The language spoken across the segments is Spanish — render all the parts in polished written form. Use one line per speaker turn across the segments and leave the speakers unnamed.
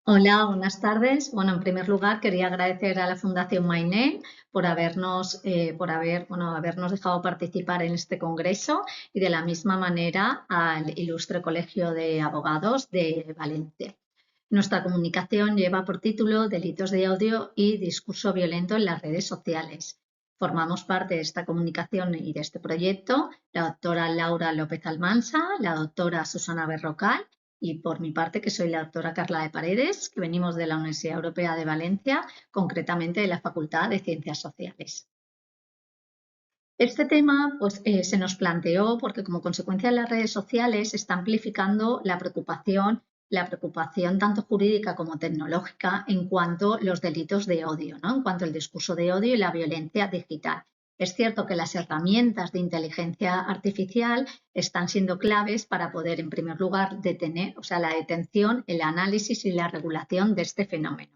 Hola, buenas tardes. Bueno, en primer lugar quería agradecer a la Fundación MyName por habernos dejado participar en este congreso y de la misma manera al Ilustre Colegio de Abogados de Valencia. Nuestra comunicación lleva por título Delitos de odio y discurso violento en las redes sociales. Formamos parte de esta comunicación y de este proyecto la doctora Laura López Almansa, la doctora Susana Berrocal y por mi parte, que soy la doctora Carla de Paredes, que venimos de la Universidad Europea de Valencia, concretamente de la Facultad de Ciencias Sociales. Este tema se nos planteó porque como consecuencia de las redes sociales se está amplificando la preocupación tanto jurídica como tecnológica en cuanto a los delitos de odio, ¿no? En cuanto al discurso de odio y la violencia digital. Es cierto que las herramientas de inteligencia artificial están siendo claves para poder, en primer lugar, la detención, el análisis y la regulación de este fenómeno.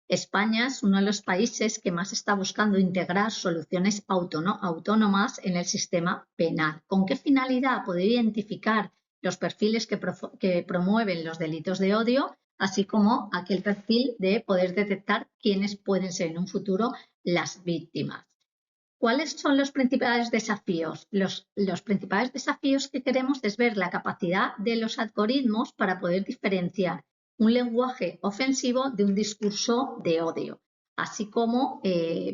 España es uno de los países que más está buscando integrar soluciones autónomas en el sistema penal. ¿Con qué finalidad? Poder identificar los perfiles que promueven los delitos de odio, así como aquel perfil de poder detectar quiénes pueden ser en un futuro las víctimas. ¿Cuáles son los principales desafíos? Los principales desafíos que queremos es ver la capacidad de los algoritmos para poder diferenciar un lenguaje ofensivo de un discurso de odio. Así como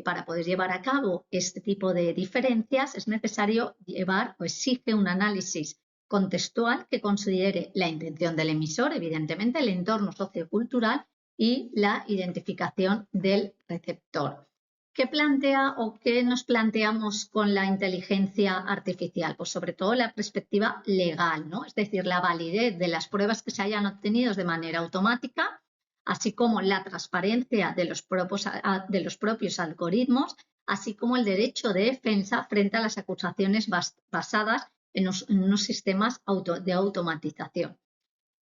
para poder llevar a cabo este tipo de diferencias es necesario llevar o exige un análisis contextual que considere la intención del emisor, evidentemente el entorno sociocultural y la identificación del receptor. ¿Qué plantea o qué nos planteamos con la inteligencia artificial? Pues sobre todo la perspectiva legal, ¿no? Es decir, la validez de las pruebas que se hayan obtenido de manera automática, así como la transparencia de los propios algoritmos, así como el derecho de defensa frente a las acusaciones basadas en unos sistemas de automatización.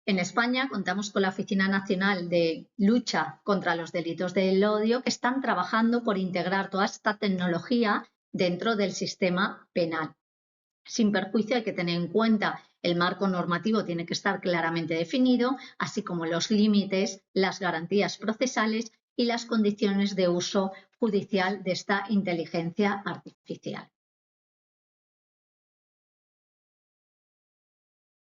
En España contamos con la Oficina Nacional de Lucha contra los Delitos del Odio, que están trabajando por integrar toda esta tecnología dentro del sistema penal. Sin perjuicio, hay que tener en cuenta el marco normativo tiene que estar claramente definido, así como los límites, las garantías procesales y las condiciones de uso judicial de esta inteligencia artificial.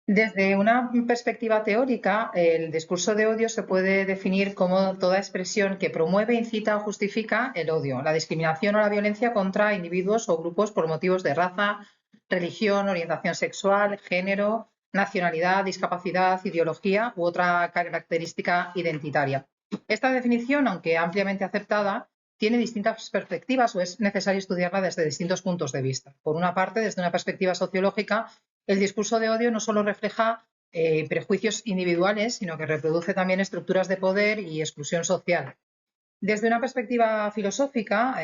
Desde una perspectiva teórica, el discurso de odio se puede definir como toda expresión que promueve, incita o justifica el odio, la discriminación o la violencia contra individuos o grupos por motivos de raza, religión, orientación sexual, género, nacionalidad, discapacidad, ideología u otra característica identitaria. Esta definición, aunque ampliamente aceptada, tiene distintas perspectivas o es necesario estudiarla desde distintos puntos de vista. Por una parte, desde una perspectiva sociológica, el discurso de odio no solo refleja prejuicios individuales, sino que reproduce también estructuras de poder y exclusión social. Desde una perspectiva filosófica,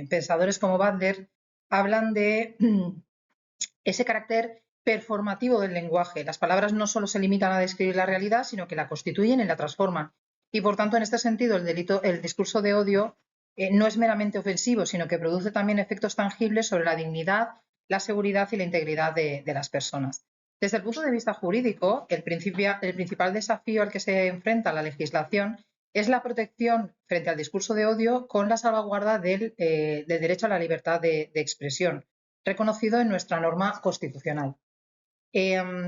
pensadores como Butler hablan de ese carácter performativo del lenguaje. Las palabras no solo se limitan a describir la realidad, sino que la constituyen y la transforman. Y por tanto, en este sentido, el discurso de odio no es meramente ofensivo, sino que produce también efectos tangibles sobre la dignidad, la seguridad y la integridad de las personas. Desde el punto de vista jurídico, el principal desafío al que se enfrenta la legislación es la protección frente al discurso de odio con la salvaguarda del derecho a la libertad de expresión, reconocido en nuestra norma constitucional.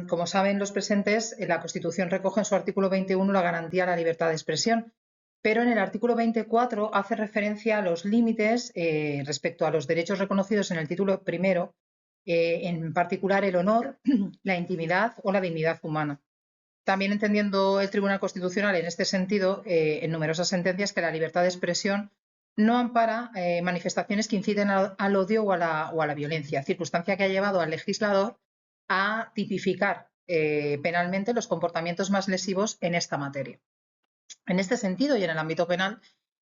Como saben los presentes, la Constitución recoge en su artículo 21 la garantía a la libertad de expresión, pero en el artículo 24 hace referencia a los límites respecto a los derechos reconocidos en el título primero, en particular el honor, la intimidad o la dignidad humana. También entendiendo el Tribunal Constitucional en este sentido, en numerosas sentencias, que la libertad de expresión no ampara manifestaciones que inciten al odio o a la violencia, circunstancia que ha llevado al legislador a tipificar penalmente los comportamientos más lesivos en esta materia. En este sentido y en el ámbito penal,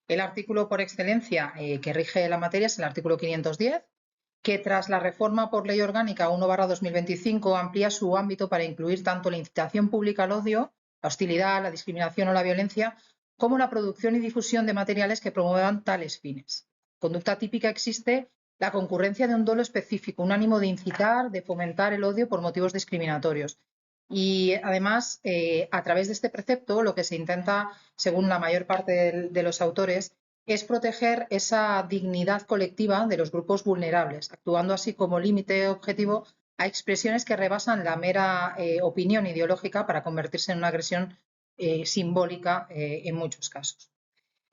el artículo por excelencia que rige la materia es el artículo 510, que tras la reforma por Ley Orgánica 1/2025 amplía su ámbito para incluir tanto la incitación pública al odio, la hostilidad, la discriminación o la violencia, como la producción y difusión de materiales que promuevan tales fines. Conducta típica existe la concurrencia de un dolo específico, un ánimo de incitar, de fomentar el odio por motivos discriminatorios. Y además, a través de este precepto, lo que se intenta, según la mayor parte de los autores, es proteger esa dignidad colectiva de los grupos vulnerables, actuando así como límite objetivo a expresiones que rebasan la mera opinión ideológica para convertirse en una agresión simbólica en muchos casos.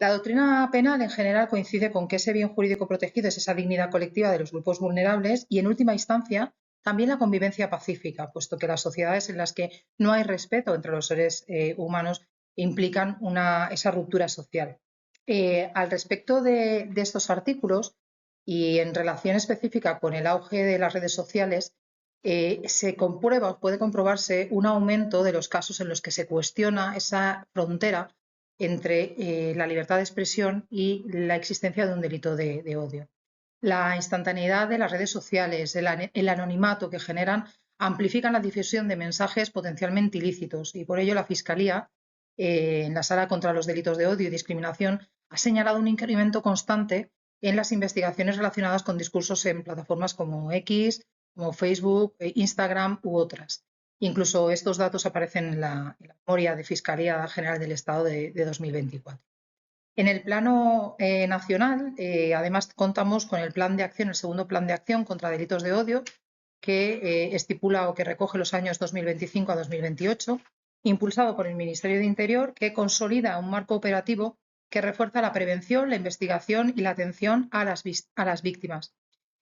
La doctrina penal en general coincide con que ese bien jurídico protegido es esa dignidad colectiva de los grupos vulnerables y, en última instancia, también la convivencia pacífica, puesto que las sociedades en las que no hay respeto entre los seres humanos implican esa ruptura social. Al respecto de estos artículos y en relación específica con el auge de las redes sociales, se comprueba o puede comprobarse un aumento de los casos en los que se cuestiona esa frontera entre la libertad de expresión y la existencia de un delito de odio. La instantaneidad de las redes sociales, el anonimato que generan, amplifican la difusión de mensajes potencialmente ilícitos y por ello la Fiscalía, en la Sala contra los Delitos de Odio y Discriminación, ha señalado un incremento constante en las investigaciones relacionadas con discursos en plataformas como X, como Facebook, Instagram u otras. Incluso estos datos aparecen en la memoria de Fiscalía General del Estado de 2024. En el plano nacional, además, contamos con el plan de acción, el segundo plan de acción contra delitos de odio, que estipula o que recoge los años 2025 a 2028, impulsado por el Ministerio de Interior, que consolida un marco operativo que refuerza la prevención, la investigación y la atención a las víctimas.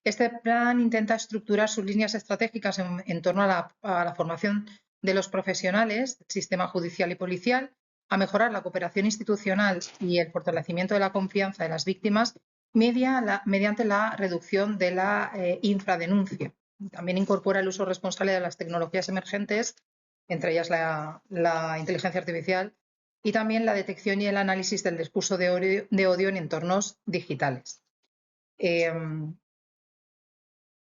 Este plan intenta estructurar sus líneas estratégicas en torno a la formación de los profesionales del sistema judicial y policial, a mejorar la cooperación institucional y el fortalecimiento de la confianza de las víctimas mediante la reducción de la infradenuncia. También incorpora el uso responsable de las tecnologías emergentes, entre ellas la inteligencia artificial, y también la detección y el análisis del discurso de odio en entornos digitales.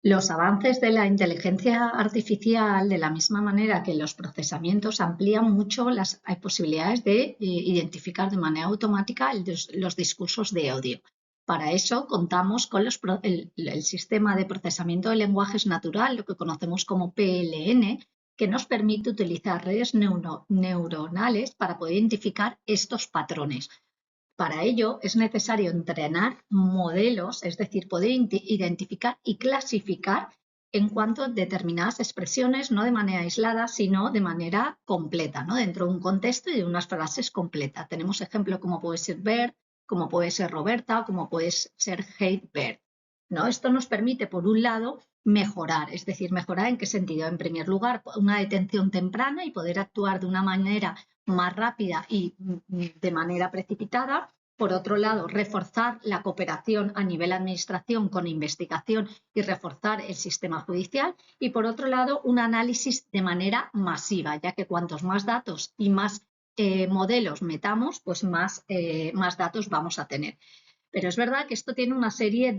Los avances de la inteligencia artificial, de la misma manera que los procesamientos, amplían mucho las posibilidades de identificar de manera automática los discursos de odio. Para eso contamos con el sistema de procesamiento de lenguajes natural, lo que conocemos como PLN, que nos permite utilizar redes neuronales para poder identificar estos patrones. Para ello es necesario entrenar modelos, es decir, poder identificar y clasificar en cuanto a determinadas expresiones, no de manera aislada, sino de manera completa, ¿no? Dentro de un contexto y de unas frases completas. Tenemos ejemplos como puede ser Bert, como puede ser Roberta, como puede ser Hate Bert, ¿no? Esto nos permite, por un lado, mejorar, es decir, mejorar en qué sentido. En primer lugar, una detención temprana y poder actuar de una manera más rápida y de manera precipitada. Por otro lado, reforzar la cooperación a nivel administración con investigación y reforzar el sistema judicial. Y por otro lado, un análisis de manera masiva, ya que cuantos más datos y más modelos metamos, pues más datos vamos a tener. Pero es verdad que esto tiene una serie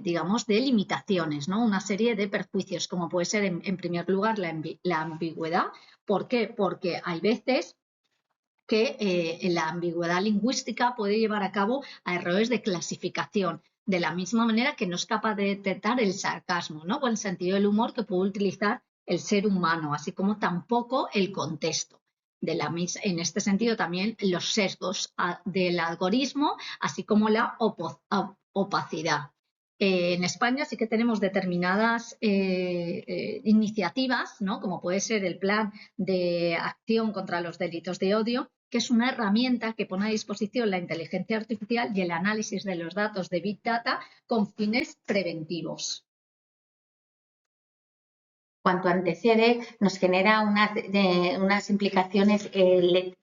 digamos, de limitaciones, ¿no? Una serie de perjuicios, como puede ser, en primer lugar, la ambigüedad. ¿Por qué? Porque hay veces que la ambigüedad lingüística puede llevar a cabo a errores de clasificación, de la misma manera que no es capaz de detectar el sarcasmo, ¿no? O el sentido del humor que puede utilizar el ser humano, así como tampoco el contexto. En este sentido, también los sesgos del algoritmo, así como la opacidad. En España sí que tenemos determinadas iniciativas, ¿no? Como puede ser el Plan de Acción contra los Delitos de Odio, que es una herramienta que pone a disposición la inteligencia artificial y el análisis de los datos de Big Data con fines preventivos.
Cuanto antecede, nos genera unas implicaciones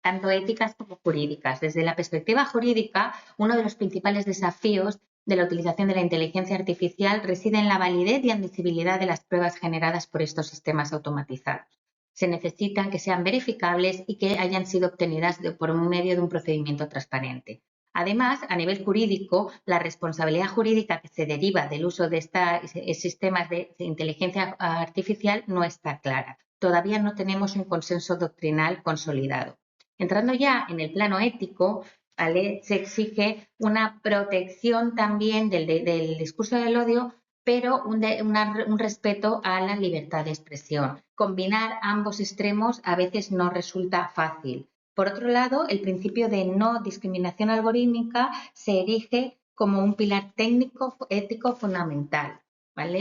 tanto éticas como jurídicas. Desde la perspectiva jurídica, uno de los principales desafíos de la utilización de la inteligencia artificial reside en la validez y admisibilidad de las pruebas generadas por estos sistemas automatizados. Se necesitan que sean verificables y que hayan sido obtenidas por medio de un procedimiento transparente. Además, a nivel jurídico, la responsabilidad jurídica que se deriva del uso de estos sistemas de inteligencia artificial no está clara. Todavía no tenemos un consenso doctrinal consolidado. Entrando ya en el plano ético, ¿vale? Se exige una protección también del discurso del odio pero un respeto a la libertad de expresión. Combinar ambos extremos a veces no resulta fácil. Por otro lado, el principio de no discriminación algorítmica se erige como un pilar técnico ético fundamental, ¿vale?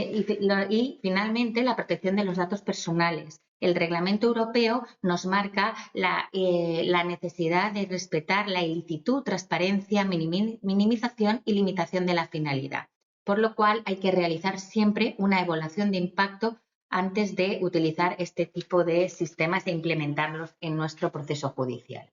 Y finalmente, la protección de los datos personales. El Reglamento Europeo nos marca la necesidad de respetar la ilicitud, transparencia, minimización y limitación de la finalidad, por lo cual hay que realizar siempre una evaluación de impacto antes de utilizar este tipo de sistemas e implementarlos en nuestro proceso judicial.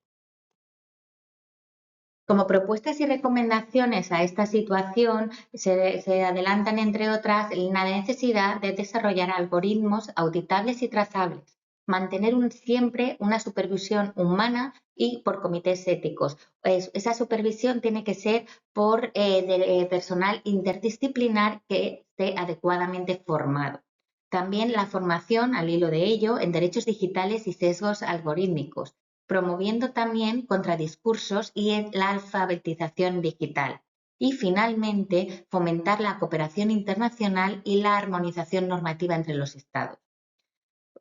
Como propuestas y recomendaciones a esta situación se adelantan, entre otras, la necesidad de desarrollar algoritmos auditables y trazables, mantener siempre una supervisión humana y por comités éticos. Esa supervisión tiene que ser por personal interdisciplinar que esté adecuadamente formado. También la formación, al hilo de ello, en derechos digitales y sesgos algorítmicos, promoviendo también contradiscursos y la alfabetización digital. Y finalmente, fomentar la cooperación internacional y la armonización normativa entre los Estados.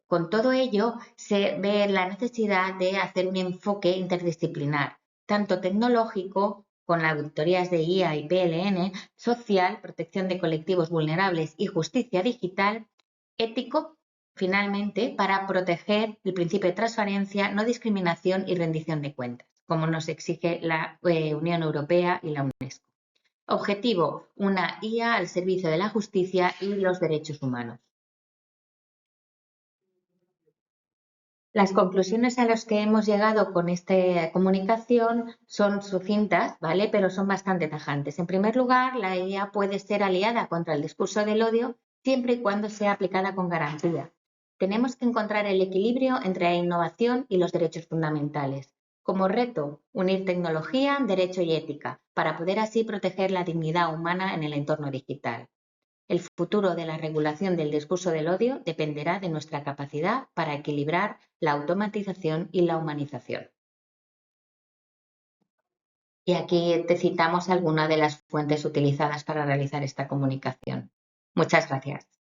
Con todo ello, se ve la necesidad de hacer un enfoque interdisciplinar, tanto tecnológico, con las auditorías de IA y PLN, social, protección de colectivos vulnerables y justicia digital, ético, finalmente, para proteger el principio de transparencia, no discriminación y rendición de cuentas, como nos exige la Unión Europea y la UNESCO. Objetivo, una IA al servicio de la justicia y los derechos humanos. Las conclusiones a las que hemos llegado con esta comunicación son sucintas, ¿vale? Pero son bastante tajantes. En primer lugar, la IA puede ser aliada contra el discurso del odio siempre y cuando sea aplicada con garantía. Tenemos que encontrar el equilibrio entre la innovación y los derechos fundamentales. Como reto, unir tecnología, derecho y ética, para poder así proteger la dignidad humana en el entorno digital. El futuro de la regulación del discurso del odio dependerá de nuestra capacidad para equilibrar la automatización y la humanización. Y aquí te citamos algunas de las fuentes utilizadas para realizar esta comunicación. Muchas gracias.